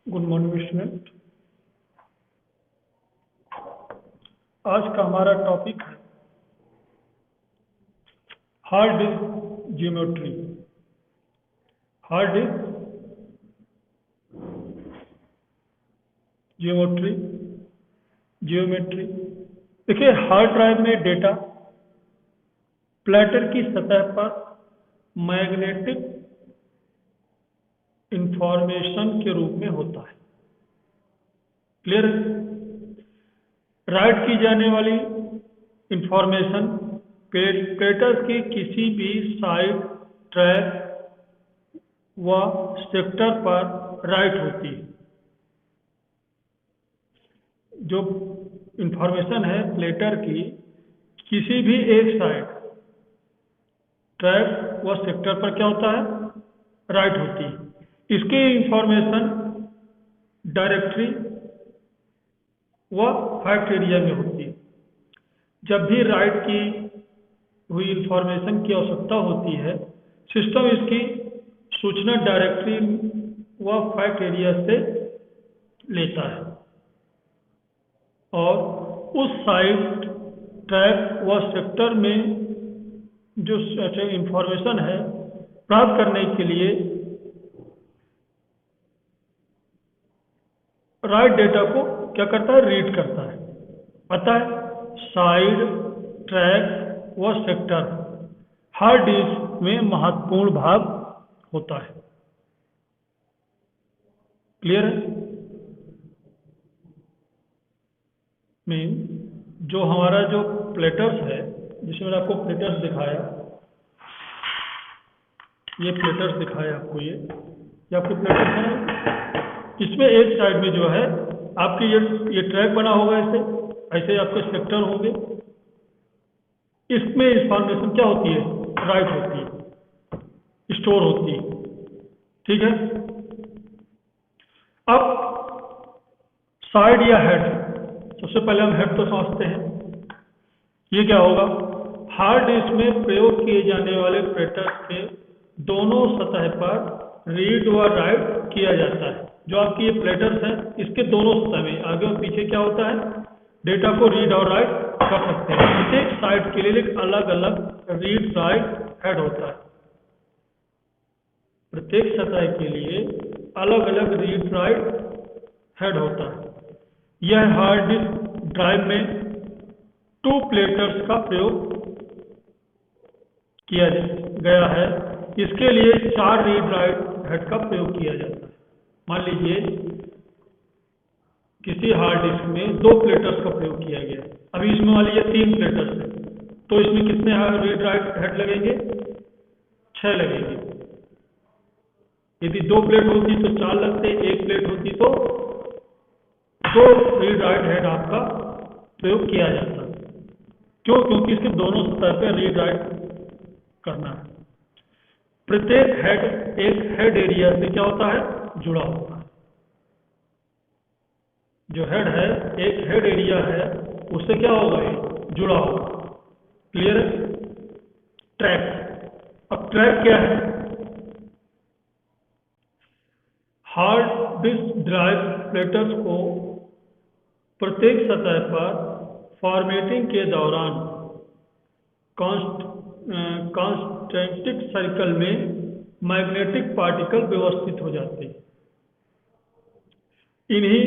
Good morning student. आज का हमारा टॉपिक है hard disk geometry. Hard disk geometry देखिए, हार्ड ड्राइव में डेटा प्लेटर की सतह पर मैग्नेटिक इंफॉर्मेशन के रूप में होता है। क्लियर है? राइट की जाने वाली इंफॉर्मेशन प्लेटर की किसी भी साइड, ट्रैक व सेक्टर पर राइट होती है। जो इंफॉर्मेशन है प्लेटर की किसी भी एक साइड, ट्रैक व सेक्टर पर क्या होता है? राइट होती है। इसकी इंफॉर्मेशन डायरेक्टरी व फैक्ट एरिया में होती है। जब भी राइट की हुई इंफॉर्मेशन की आवश्यकता होती है, सिस्टम इसकी सूचना डायरेक्टरी व फैक्ट एरिया से लेता है और उस साइट, ट्रैक व सेक्टर में जो इंफॉर्मेशन है प्राप्त करने के लिए राइट डेटा को क्या करता है? रीड करता है। पता है, साइड, ट्रैक व सेक्टर हार्ड डिस्क में महत्वपूर्ण भाग होता है। क्लियर है? मीन जो हमारा जो प्लेटर्स है, जिसमें मैंने आपको प्लेटर्स दिखाया, ये प्लेटर्स दिखाया आपको, ये आपके प्लेटर्स हैं। इसमें एक साइड में जो है आपके ये ट्रैक बना होगा, ऐसे आपके सेक्टर होंगे। इसमें इंफॉर्मेशन क्या होती है? राइट होती है, स्टोर होती है। ठीक है। अब साइड या हेड, सबसे पहले हम हेड तो समझते हैं। ये क्या होगा? हार्ड डिस्क में प्रयोग किए जाने वाले प्लेटर्स के दोनों सतह पर रीड व राइट किया जाता है। जो आपकी ये प्लेटर्स हैं, इसके दोनों सतह में आगे और पीछे क्या होता है? डेटा को रीड और राइट कर सकते हैं। प्रत्येक साइड के लिए एक अलग अलग रीड राइट हेड होता है। प्रत्येक सतह के लिए अलग अलग रीड राइट हेड होता है। यह हार्ड डिस्क ड्राइव में 2 प्लेटर्स का प्रयोग किया गया है। इसके लिए 4 रीड राइट हेड का प्रयोग किया जाता है। मान लीजिए किसी हार्ड डिस्क में 2 प्लेटर्स का प्रयोग किया गया है। अभी इसमें मान लीजिए 3 प्लेटर्स है, तो इसमें कितने रीड राइट हेड लगेंगे? 6 लगेंगे। यदि 2 प्लेट होती तो 4 लगते, 1 प्लेट होती तो 2 रीड राइट हेड आपका प्रयोग किया जाता। क्यों? क्योंकि इसके दोनों सतह पर रीड राइट करना है। प्रत्येक हेड एक हेड एरिया से क्या होता है? जुड़ा होता है। जो हेड है, एक हेड एरिया है, उससे क्या होगा? ये जुड़ा होगा। क्लियर है? ट्रैक। अब ट्रैक क्या है? हार्ड डिस्क ड्राइव प्लेटर्स को प्रत्येक सतह पर फॉर्मेटिंग के दौरान कॉन्सेंट्रिक सर्कल में मैग्नेटिक पार्टिकल व्यवस्थित हो जाते हैं। इन्हीं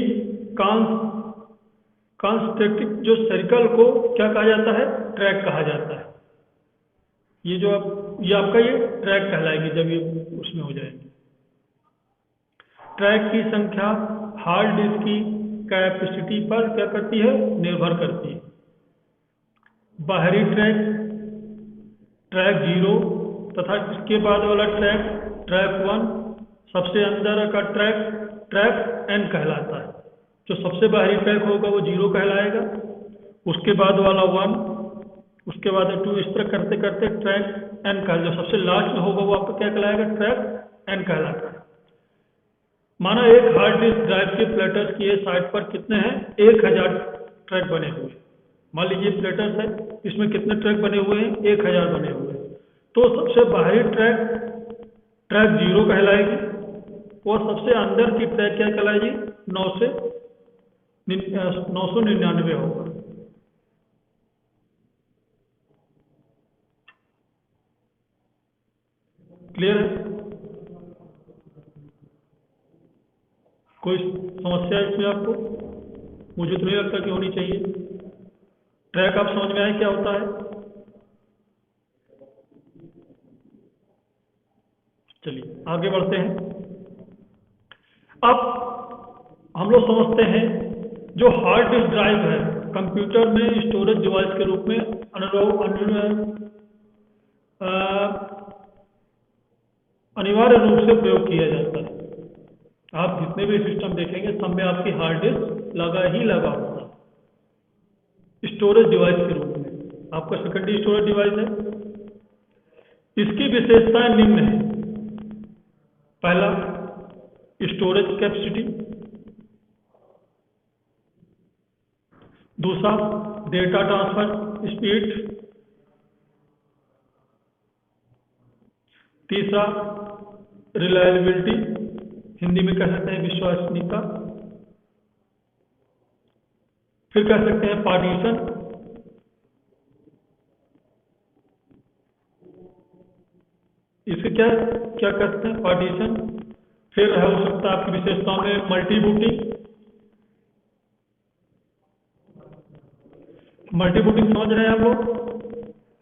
कॉन्सेंट्रिक जो सर्कल को क्या कहा जाता है? ट्रैक कहा जाता है। ये आपका ये ट्रैक कहलाएगी जब ये उसमें हो जाएंगे। ट्रैक की संख्या हार्ड डिस्क की कैपेसिटी पर क्या करती है? निर्भर करती है। बाहरी ट्रैक 0 तथा इसके बाद वाला ट्रैक 1, सबसे अंदर का ट्रैक N कहलाता है। जो सबसे बाहरी ट्रैक होगा वो 0 कहलाएगा, उसके बाद वाला 1, उसके बाद 2, इस तरह करते करते ट्रैक N का जो सबसे लास्ट में होगा वो आपका क्या कहलाएगा? ट्रैक N कहलाता है। माना एक हार्ड डिस्क ड्राइव के प्लेटर्स की साइड पर कितने हैं? 1000 ट्रैक बने हुए। मान लीजिए प्लेटर्स है, इसमें कितने ट्रैक बने हुए हैं? 1000 बने हुए हैं। तो सबसे बाहरी ट्रैक 0 कहलाएगी, वो सबसे अंदर की ट्रैक क्या कहलाएगी? 999 होगा। क्लियर है? कोई समस्या है इसमें आपको? मुझे तो नहीं लगता कि होनी चाहिए। ट्रैक आप समझ में आए क्या होता है? चलिए आगे बढ़ते हैं। अब हम लोग समझते हैं जो हार्ड डिस्क ड्राइव है कंप्यूटर में स्टोरेज डिवाइस के रूप में अनिवार्य रूप से प्रयोग किया जाता है। आप जितने भी सिस्टम देखेंगे सब में आपकी हार्ड डिस्क लगा ही लगा होता है स्टोरेज डिवाइस के रूप में। आपका सेकेंडरी स्टोरेज डिवाइस है। इसकी विशेषताएं निम्न है। पहला, स्टोरेज कैपेसिटी। दूसरा, डेटा ट्रांसफर स्पीड। तीसरा, रिलायबिलिटी, हिंदी में कह सकते हैं विश्वसनीयता। फिर कह सकते हैं पार्टीशन। इसे क्या क्या कहते हैं? पार्टीशन। फिर हो सकता है आपकी विशेषताओं में मल्टी बूटिंग। मल्टी बूटिंग समझ रहे हैं आप लोग?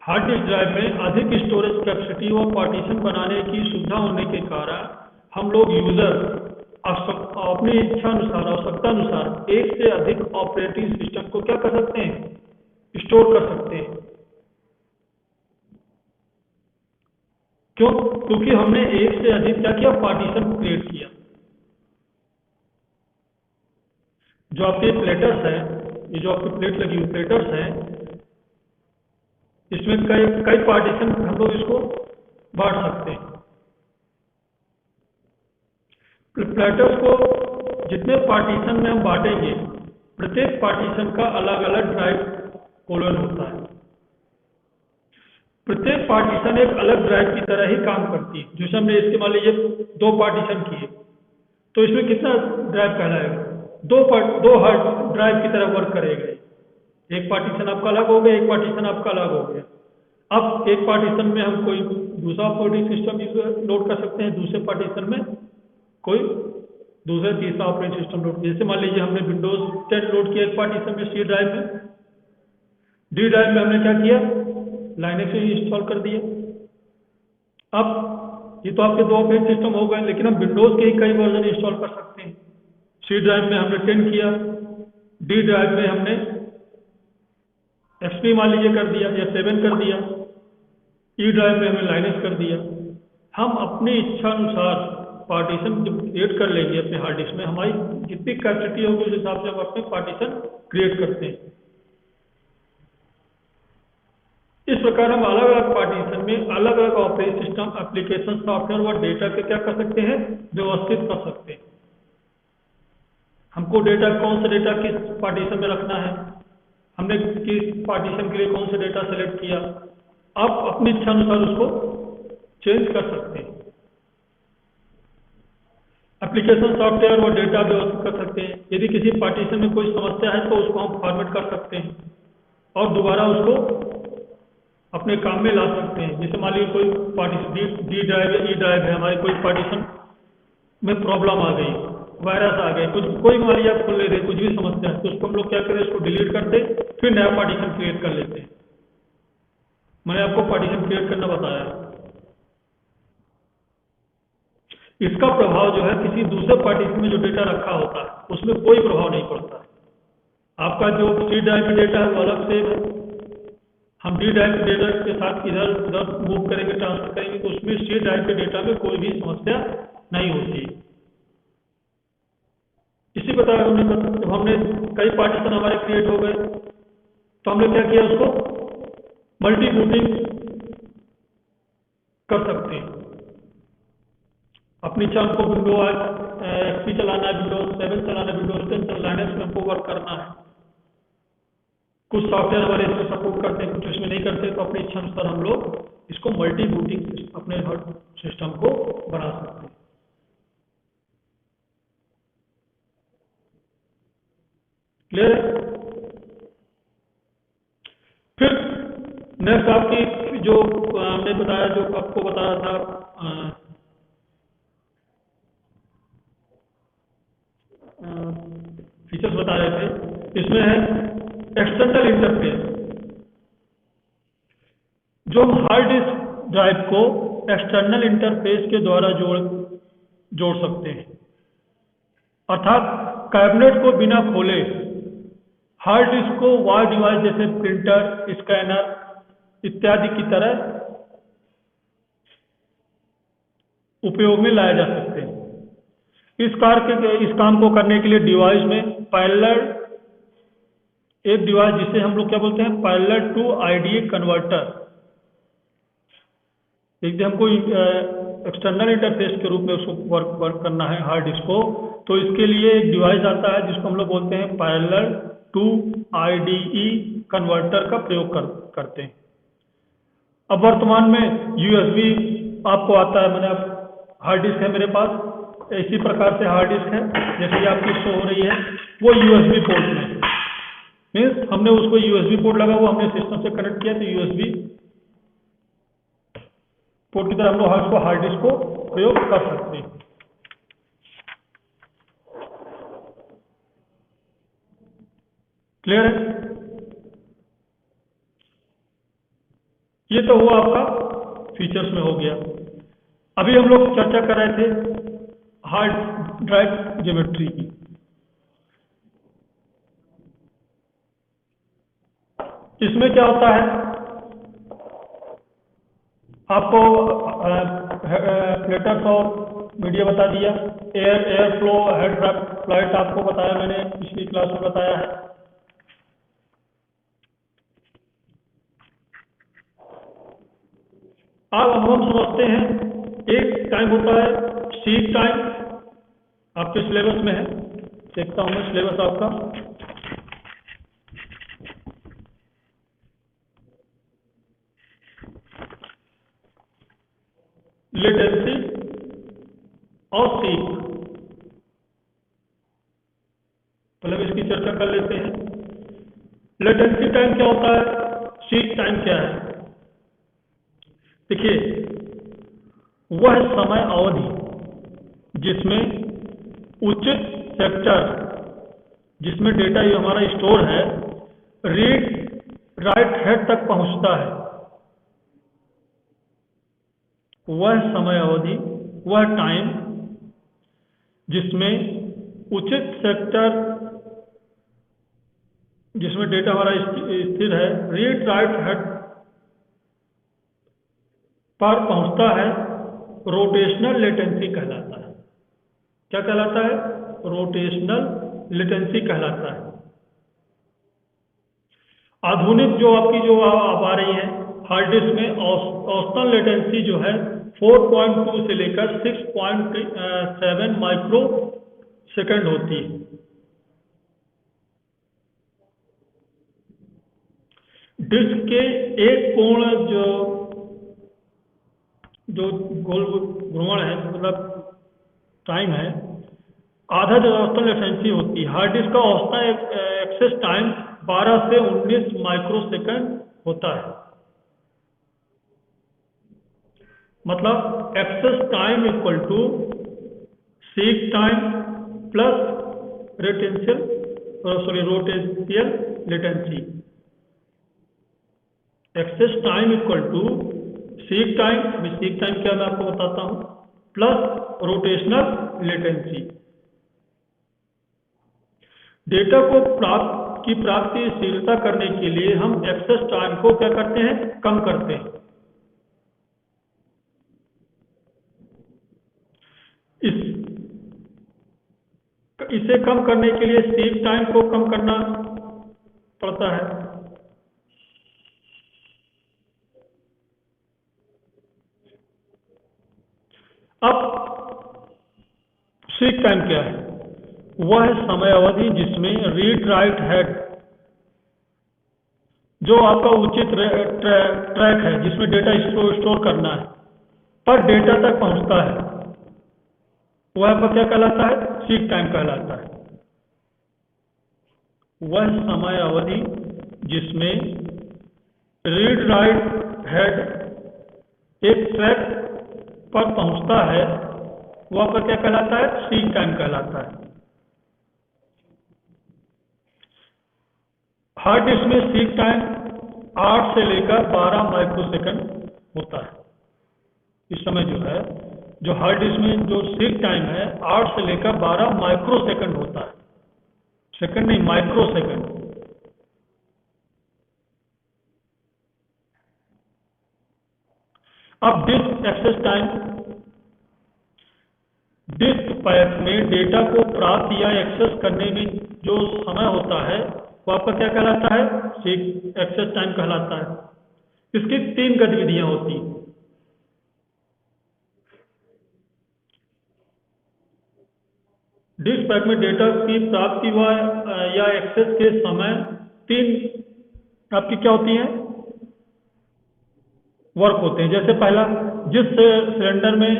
हार्ड डिस्क ड्राइव में अधिक स्टोरेज कैपेसिटी और पार्टीशन बनाने की सुविधा होने के कारण हम लोग यूजर अपनी इच्छा अनुसार आवश्यकता अनुसार एक से अधिक ऑपरेटिंग सिस्टम को क्या कर सकते हैं? स्टोर कर सकते हैं। क्यों? क्योंकि हमने एक से अधिक क्या किया? पार्टीशन क्रिएट किया। जो आपके प्लेटर्स है, ये जो आपकी प्लेट लगी हुई प्लेटर्स है, इसमें कई कई पार्टीशन हम लोग इसको बांट सकते हैं। प्लेटर्स को जितने पार्टीशन में हम बांटेंगे, प्रत्येक पार्टीशन का अलग अलग ड्राइव कोलन होता है। प्रत्येक पार्टीशन एक अलग ड्राइव की तरह ही काम करती है। जैसे हमने इसके मान लीजिए 2 पार्टीशन किए, तो इसमें कितना ड्राइव कहलाएगा? 2 हार्ड ड्राइव की तरह वर्क करेगा। एक पार्टीशन आपका अलग हो गया, एक पार्टीशन आपका अलग हो गया। अब एक पार्टीशन में हम कोई दूसरा ऑपरेटिंग सिस्टम लोड कर सकते हैं, दूसरे पार्टीशन में कोई दूसरा तीसरा ऑपरेटिंग सिस्टम लोड। जैसे मान लीजिए हमने विंडोज 10 लोड किया एक पार्टीशन में सी ड्राइव में। डी ड्राइव में हमने क्या किया? लाइनेक्स इंस्टॉल कर दिया। अब ये तो आपके 2 ऑपरेटिंग सिस्टम हो गए, लेकिन हम विंडोज के ही कई वर्जन इंस्टॉल कर सकते हैं। सी ड्राइव में हमने 10 किया, डी ड्राइव में हमने एक्सपी मान लीजिए कर दिया या 7 कर दिया, ई ड्राइव में हमने लाइनेक्स कर दिया। हम अपनी इच्छा अनुसार पार्टीशन क्रिएट कर लेंगे अपने हार्ड डिस्क में। हमारी जितनी कैपेसिटी होगी उस हिसाब से हम अपने पार्टीशन क्रिएट करते हैं। इस प्रकार हम अलग अलग पार्टीशन में अलग अलग ऑपरेटिंग सिस्टम, एप्लीकेशन, सॉफ्टवेयर और डेटा के क्या कर सकते हैं? व्यवस्थित कर सकते हैं। हमको डेटा, कौन सा डेटा किस पार्टीशन में रखना है, हमने किस पार्टीशन के लिए कौन सा डेटा सेलेक्ट किया, आप अपनी इच्छा अनुसार उसको चेंज कर सकते हैं। एप्लीकेशन, सॉफ्टवेयर और डेटा व्यवस्थित कर सकते हैं। यदि किसी पार्टीशन में कोई समस्या है तो उसको हम फॉर्मेट कर सकते हैं और दोबारा उसको अपने काम में ला सकते हैं। जैसे मान लीजिए कोई पार्टीशन डी ड्राइव या ई ड्राइव है, हमारी कोई पार्टीशन में प्रॉब्लम आ गई, वायरस आ गए, कुछ कोई मान लीजिए आप खोल ले रहे, कुछ भी समस्या है, तो उसको हम लोग क्या करें? उसको डिलीट करते, फिर नया पार्टीशन क्रिएट कर लेते हैं। मैंने आपको पार्टीशन क्रिएट करना बताया। इसका प्रभाव जो है किसी दूसरे पार्टीशन में जो डेटा रखा होता है उसमें कोई प्रभाव नहीं पड़ता है। आपका जो सी ड्राइव में डेटा है वो अलग सेव है। हम डी ड्राइव के डेटा के साथ इधर उधर मूव करेंगे, ट्रांसफर करेंगे, तो उसमें सी ड्राइव के डेटा में कोई भी समस्या नहीं होती। इसी प्रकार जब हमने कई पार्टीशन हमारे क्रिएट हो गए तो हमने क्या किया? उसको मल्टी बूटिंग कर सकते हैं। अपनी इच्छा हमको विंडोज एक्सपी चलाना है, विंडोज 7 चलाना है, विंडोज 10 चलाना है, उसमें हमको वर्क करना है। कुछ सॉफ्टवेयर हमारे इसमें सपोर्ट करते हैं, कुछ इसमें नहीं करते, तो अपनी इच्छा अनुसार हम लोग इसको मल्टी बूटिंग अपने सिस्टम को बना सकते हैं। क्लियर है? फिर नेक्स्ट आपकी जो हमने बताया, जो आपको बताया था फीचर्स बता रहे थे, इसमें है एक्सटर्नल इंटरफेस। जो हम हार्ड डिस्क ड्राइव को एक्सटर्नल इंटरफेस के द्वारा जोड़ सकते हैं, अर्थात कैबिनेट को बिना खोले हार्ड डिस्क को वायर डिवाइस जैसे प्रिंटर, स्कैनर इत्यादि की तरह उपयोग में लाया जा सकते हैं। इस काम को करने के लिए डिवाइस में पैरेलल एक डिवाइस, जिसे हम लोग क्या बोलते हैं, पैरेलल टू आईडीए कन्वर्टर, यदि हमको एक्सटर्नल इंटरफेस के रूप में उसको वर्क करना है हार्ड डिस्क को, तो इसके लिए एक डिवाइस आता है जिसको हम लोग बोलते हैं पैरेलल टू आईडीई कन्वर्टर का प्रयोग करते हैं। अब वर्तमान में यूएसबी आपको आता है, मैंने हार्ड डिस्क है मेरे पास, इसी प्रकार से हार्ड डिस्क है जैसे कि आपकी शो हो रही है, वो यूएसबी पोर्ट में, मीन्स हमने उसको यूएसबी पोर्ट लगा हुआ, हमने सिस्टम से कनेक्ट किया, तो यूएसबी पोर्ट की तरह हम लोग उसको हार्ड डिस्क को प्रयोग कर सकते हैं। क्लियर है? ये तो हुआ आपका फीचर्स में हो गया। अभी हम लोग चर्चा कर रहे थे हार्ड ड्राइव ज्योमेट्री की। इसमें क्या होता है, आपको प्लेटर्स और मीडिया बता दिया, एयर फ्लो, हेड फ्लाइट आपको बताया, मैंने पिछली क्लास में बताया है। अब हम समझते हैं, एक टाइम होता है सीक टाइम, आपके सिलेबस में है, देखता हूं मैं सिलेबस आपका। लेटेंसी और सीक, पहले इसकी चर्चा कर लेते हैं। लेटेंसी टाइम क्या होता है, सीक टाइम क्या है? देखिए, वह समय अवधि जिसमें उचित सेक्टर, जिसमें डेटा ये हमारा स्टोर है, रीड राइट हेड तक पहुंचता है, वह समय अवधि, वह टाइम जिसमें उचित सेक्टर, जिसमें डेटा हमारा स्थिर है, रीड राइट हेड पर पहुंचता है, रोटेशनल लेटेंसी कहलाता है। क्या कहलाता है? रोटेशनल लेटेंसी कहलाता है। आधुनिक जो आपकी जो आप आ रही है हार्ड डिस्क में, औसतन लेटेंसी जो है 4.2 से लेकर 6.7 माइक्रो सेकंड होती है। डिस्क के एक कोण जो गोल भ्रमण है, मतलब टाइम है, आधा जो औसतन लेटेंसी होती है। हार्ड डिस्क का औसतन एक्सेस टाइम 12 से 19 माइक्रो सेकंड होता है। मतलब access time equal to seek time plus rotational latency. Access time equal to seek time, अभी सीक टाइम क्या मैं आपको बताता हूं, प्लस रोटेशनल लेटेंसी। डेटा को प्राप्तिशीलता करने के लिए हम एक्सेस टाइम को क्या करते हैं, कम करते हैं। इसे कम करने के लिए सीक टाइम को कम करना पड़ता है। अब सीक टाइम क्या है? वह समय अवधि जिसमें रीड राइट हेड, जो आपका उचित ट्रैक है, जिसमें डेटा स्टोर करना है, पर डेटा तक पहुंचता है, वह आपका क्या कहलाता है? सीक टाइम कहलाता है। वह समय अवधि जिसमें रीड राइट हेड एक ट्रैक पर पहुंचता है वह पर क्या कहलाता है? सीक टाइम कहलाता है। हार्ड डिस्क में सीक टाइम 8 से लेकर 12 माइक्रोसेकंड होता है। इस समय जो है, जो हार्ड डिस्क में जो सीक टाइम है 8 से लेकर 12 माइक्रोसेकंड होता है। सेकंड नहीं, माइक्रोसेकंड। अब disk access time, disk pack में डेटा को प्राप्त या एक्सेस करने में जो समय होता है वो आपका क्या कहलाता है? सीक एक्सेस टाइम कहलाता है। इसकी 3 गतिविधियां होती हैं। डिस्क पैक में डेटा की प्राप्ति व या एक्सेस के समय 3 आपकी क्या होती हैं? वर्क होते हैं। जैसे पहला, जिस सिलेंडर में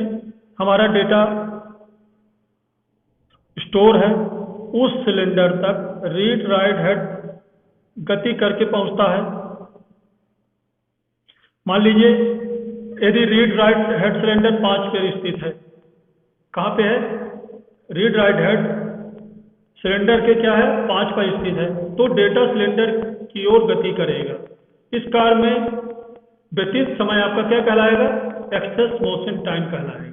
हमारा डेटा स्टोर है उस सिलेंडर तक रीड राइट हेड गति करके पहुंचता है। मान लीजिए यदि रीड राइट हेड सिलेंडर 5 पे स्थित है। कहाँ पे है? रीड राइट हेड सिलेंडर के क्या है? 5 पर स्थित है, तो डेटा सिलेंडर की ओर गति करेगा। इस कार्य में व्यतीत समय आपका क्या कहलाएगा? एक्सेस मोशन टाइम कहलाएगा।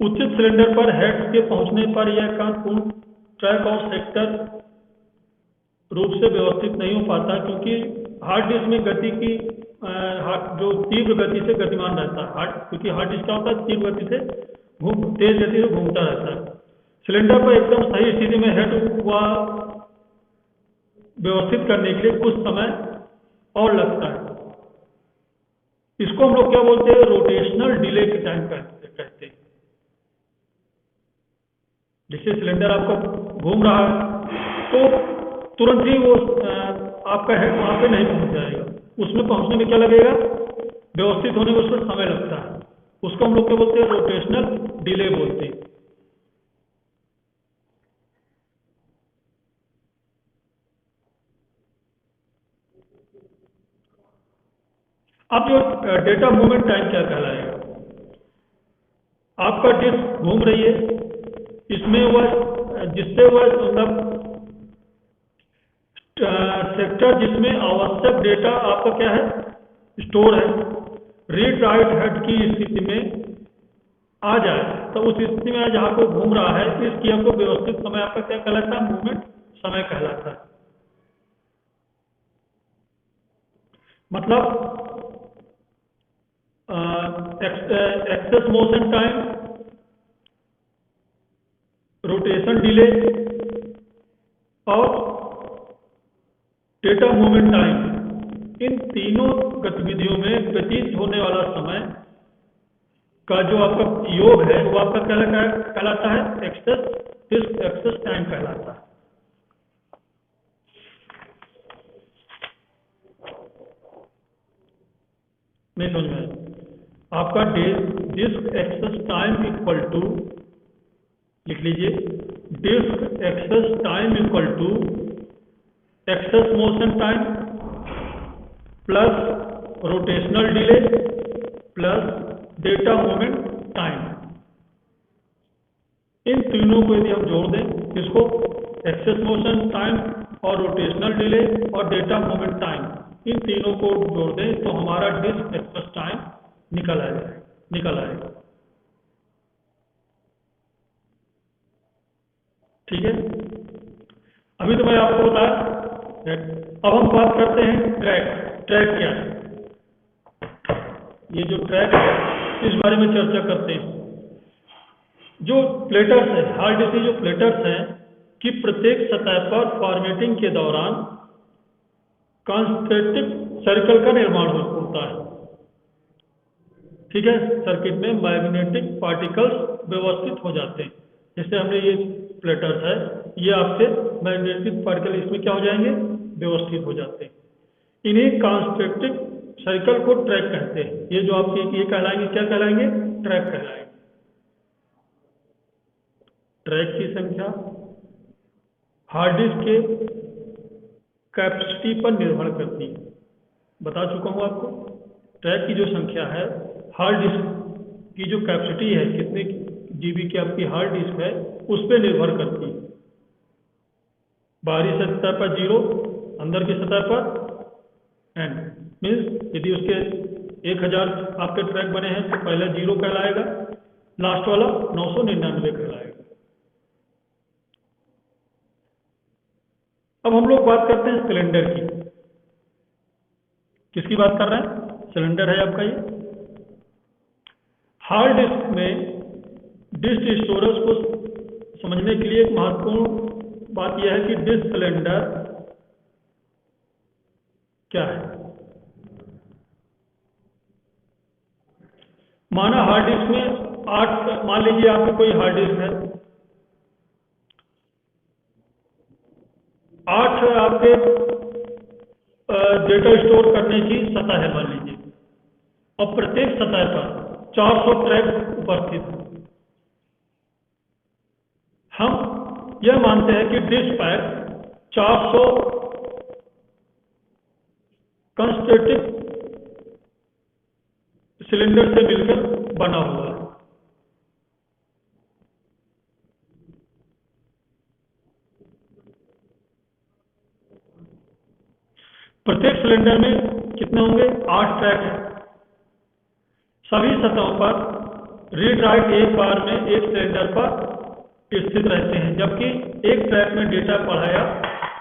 उचित सिलेंडर पर हेड्स के पहुंचने पर यह कार्य पूर्ण ट्रैक और सेक्टर रूप से व्यवस्थित नहीं हो पाता, क्योंकि हार्ड डिस्क में गति की जो तीव्र गति से गतिमान रहता है। क्योंकि हार्ड डिस्क क्या होता है? तीव्र गति से तेज गति से घूमता रहता है। सिलेंडर पर एकदम सही स्थिति में हेड व व्यवस्थित करने के लिए कुछ समय और लगता है। इसको हम लोग क्या बोलते हैं? रोटेशनल डिले के टाइम कहते हैं। जैसे सिलेंडर आपका घूम रहा है तो तुरंत ही वो आपका हेड वहां पे नहीं पहुंच जाएगा। उसमें पहुंचने में क्या लगेगा? व्यवस्थित होने में उसमें समय लगता है। उसको हम लोग क्या बोलते हैं? रोटेशनल डिले बोलते हैं। अब जो डेटा मूवमेंट टाइम क्या कहलाएगा? आपका डिस्क घूम रही है, इसमें वह जिससे वह मतलब सेक्टर जिसमें आवश्यक डेटा आपका क्या है? स्टोर है, रीड राइट हेड की स्थिति में आ जाए, तो उस स्थिति में जहां को घूम रहा है इस क्रिया को व्यवस्थित समय आपका क्या कहलाता है? मूवमेंट समय कहलाता है। मतलब access motion time, rotation delay और डेटा मूवमेंट टाइम, इन तीनों गतिविधियों में व्यतीत होने वाला समय का जो आपका योग है वो आपका क्या कहलाता है? एक्सेस डिस्क एक्सेस टाइम कहलाता है। नहीं समझ में आया? आपका disk access time equal to, लिख लीजिए, disk access time equal to access motion time plus rotational delay plus data movement time. इन तीनों को यदि हम जोड़ दें, इसको एक्सेस मोशन टाइम और रोटेशनल डिले और डेटा मूवमेंट टाइम, इन तीनों को जोड़ दें तो हमारा डिस्क एक्सेस टाइम निकल आएगा। ठीक है, अभी तो मैं आपको बताया। अब हम बात करते हैं ट्रैक क्या है। ये जो ट्रैक है इस बारे में चर्चा करते हैं। जो प्लेटर्स है, हार्ड डिस्क की जो प्लेटर्स हैं कि प्रत्येक सतह पर फॉर्मेटिंग के दौरान कॉन्सेंट्रिक सर्कल का निर्माण होता है। ठीक है, सर्किट में मैग्नेटिक पार्टिकल्स व्यवस्थित हो जाते हैं। जैसे हमने ये प्लेटर्स है, ये आपसे मैग्नेटिक पार्टिकल इसमें क्या हो जाएंगे? व्यवस्थित हो जाते हैं। इन्हीं कॉन्सेंट्रिक सर्कल को ट्रैक कहते हैं। ये जो आपके ये कहलाएंगे, क्या कहलाएंगे? ट्रैक कहलाएंगे। ट्रैक की संख्या हार्ड डिस्क के कैपेसिटी पर निर्भर करती है। बता चुका हूँ आपको, ट्रैक की जो संख्या है हार्ड डिस्क की जो कैपेसिटी है, कितने जीबी की आपकी हार्ड डिस्क है, उस पर निर्भर करती है। बाहरी सतह पर 0, अंदर की सतह पर n। मीन्स यदि उसके 1000 आपके ट्रैक बने हैं तो पहला 0 कहलाएगा, लास्ट वाला 999 कहलाएगा। अब हम लोग बात करते हैं सिलेंडर की। किसकी बात कर रहे हैं? सिलेंडर है आपका ये। हार्ड डिस्क में डिस्क स्टोरेज को समझने के लिए एक महत्वपूर्ण बात यह है कि डिस्क सिलेंडर क्या है। माना हार्ड डिस्क में 8, मान लीजिए आपकी कोई हार्ड डिस्क है, 8 आपके डेटा स्टोर करने की सतह है मान लीजिए, और प्रत्येक सतह पर 400 ट्रैक उपस्थित है। हम यह मानते हैं कि डिस्क पैक 400 कंस्ट्रक्टिव सिलेंडर से मिलकर बना हुआ है। प्रत्येक सिलेंडर में कितने होंगे? 8 ट्रैक हैं। सभी सतहों पर रीड राइट एक बार में एक सिलेंडर पर स्थित रहते हैं, जबकि एक ट्रैक में डेटा पढ़ाया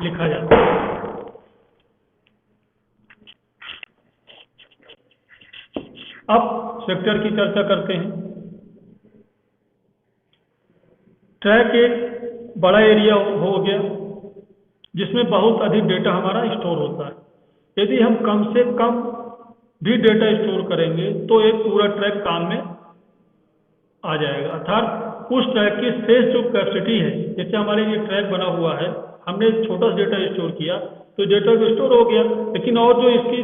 लिखा जाता है। अब सेक्टर की चर्चा करते हैं। ट्रैक एक बड़ा एरिया हो गया जिसमें बहुत अधिक डेटा हमारा स्टोर होता है। यदि हम कम से कम भी डेटा स्टोर करेंगे तो एक पूरा ट्रैक काम में आ जाएगा। अर्थात उस ट्रैक की शेष जो कैपेसिटी है, जैसे हमारे ये ट्रैक बना हुआ है, हमने छोटा सा डेटा स्टोर किया तो डेटा तो स्टोर हो गया, लेकिन और जो इसकी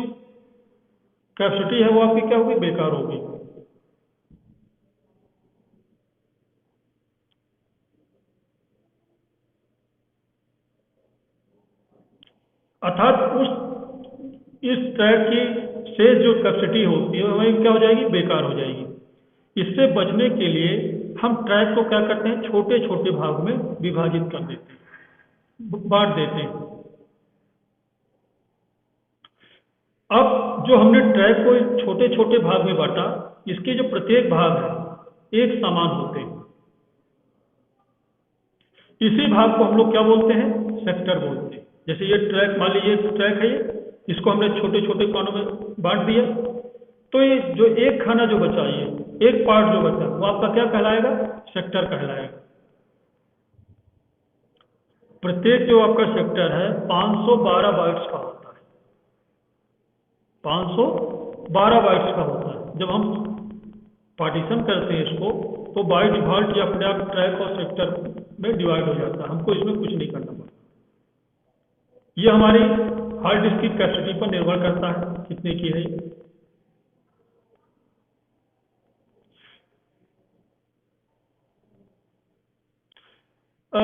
कैपेसिटी है वो आपकी क्या होगी? बेकार होगी। अर्थात इस ट्रैक की शेष जो कैपेसिटी होती है वही क्या हो जाएगी? बेकार हो जाएगी। इससे बचने के लिए हम ट्रैक को क्या करते हैं? छोटे छोटे भाग में विभाजित कर देते हैं, बांट देते हैं। अब जो हमने ट्रैक को छोटे छोटे भाग में बांटा, इसके जो प्रत्येक भाग है एक समान होते हैं। इसी भाग को हम लोग क्या बोलते हैं? सेक्टर बोलते हैं। जैसे ये ट्रैक, मान लीजिए ट्रैक है ये, इसको हमने छोटे छोटे कोनों में बांट दिया, तो ये जो एक खाना जो बचा, ये एक पार्ट जो बचा, वो आपका क्या कहलाएगा? सेक्टर कहलाएगा। प्रत्येक जो आपका सेक्टर है 512 बाइट्स का होता है। 512 बाइट्स का होता है। जब हम पार्टीशन करते हैं इसको तो बाय डिफॉल्ट ये अपने आप ट्रैक और सेक्टर में डिवाइड हो जाता है। हमको इसमें कुछ नहीं करना पड़ता। ये हमारी हार्ड डिस्क की कैपेसिटी पर निर्भर करता है कितने की है।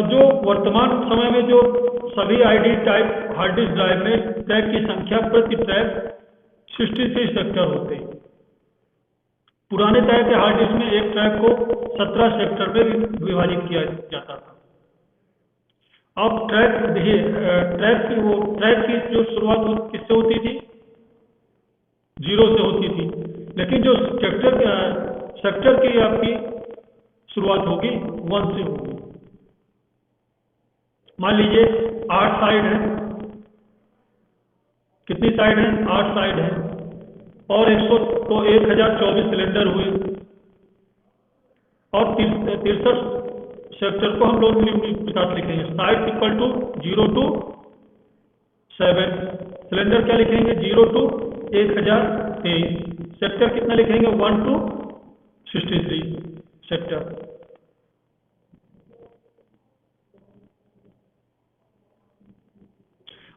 जो वर्तमान समय में जो सभी ID type hard disk drive में ट्रैक की संख्या प्रति ट्रैक 63 सेक्टर होते हैं। पुराने तरह के हार्ड डिस्क में एक ट्रैक को 17 सेक्टर में विभाजित किया जाता था। अब ट्रैक देखिए, ट्रैक की जो शुरुआत किससे होती थी? 0 से होती थी, लेकिन जो सेक्टर की आपकी शुरुआत होगी 1 से होगी। मान लीजिए 8 साइड है। कितनी साइड है? 8 साइड है, और 1024 सिलेंडर हुए, और 63 सेक्टर को हम लोग निम्न प्रकार लिखेंगे। Side equal to 0 to 7। Cylinder क्या लिखेंगे? 0 to 1023। सेक्टर कितना लिखेंगे? 1 to 63 सेक्टर।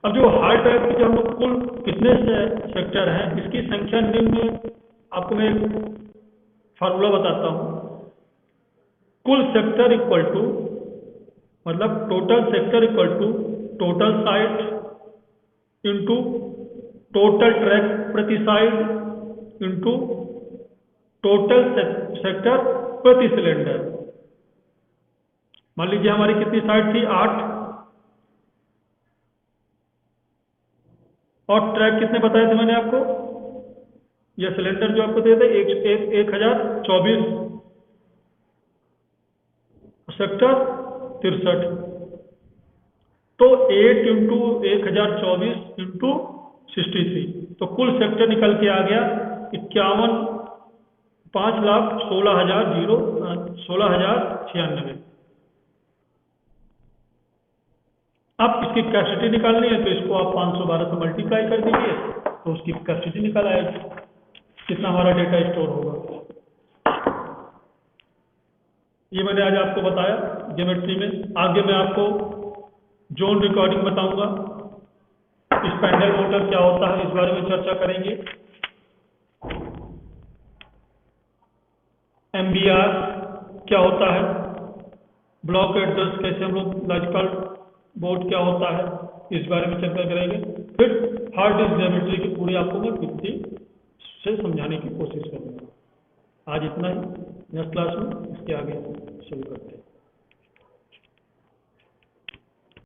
अब जो हार्ड ड्राइव की जो हम लोग कुल कितने सेक्टर हैं, इसकी संख्या निम्न में आपको मैं फार्मूला बताता हूं। कुल सेक्टर इक्वल टू मतलब total sector equal to total site into total track प्रति साइड इंटू टोटल सेक्टर प्रति सिलेंडर। मान लीजिए हमारी कितनी साइट थी, 8, और ट्रैक कितने बताए थे मैंने आपको, यह सिलेंडर जो आपको दिए थे 1024, सेक्टर 63। तो 8 इंटू 1024 इंटू 63, तो कुल सेक्टर निकल के आ गया 5,16,96। अब इसकी कैपेसिटी निकालनी है तो इसको आप 512 से मल्टीप्लाई कर दीजिए तो उसकी कैपेसिटी निकल आएगी, कितना हमारा डेटा स्टोर होगा। ये मैंने आज आपको बताया ज्योमेट्री में। आगे मैं आपको जोन रिकॉर्डिंग बताऊंगा, स्पैंडल मोटर क्या होता है इस बारे में चर्चा करेंगे, MBR क्या होता है, ब्लॉक एड्रेस कैसे हम लोग लॉजिकल बोर्ड क्या होता है इस बारे में चर्चा करेंगे। फिर हार्ड डिस्क ज्योमेट्री की पूरी आपको मैं विधि से समझाने की कोशिश करूंगा। आज इतना ही, नेक्स्ट क्लास में इसके आगे शुरू करते हैं।